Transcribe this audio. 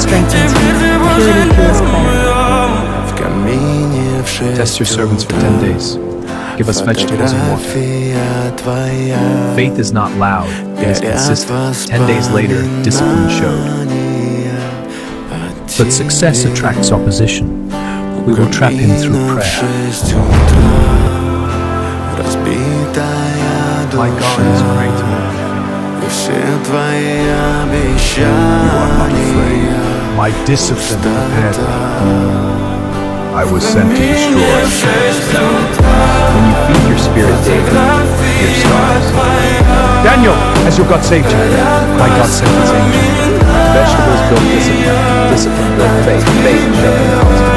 strengthens you. Purity fuels clarity. Test your servants for 10 days. Give us vegetables and water. Faith is not loud, it is consistent. 10 days later, discipline showed. But success attracts opposition. We will trap him through prayer. My God is great. You are not afraid. My discipline prepared me. I was sent to destroy. When you feed your spirit daily, your stars. Daniel, has your God saved you? My God sent his angel. Vegetables build discipline. Discipline build faith. Faith shut them out.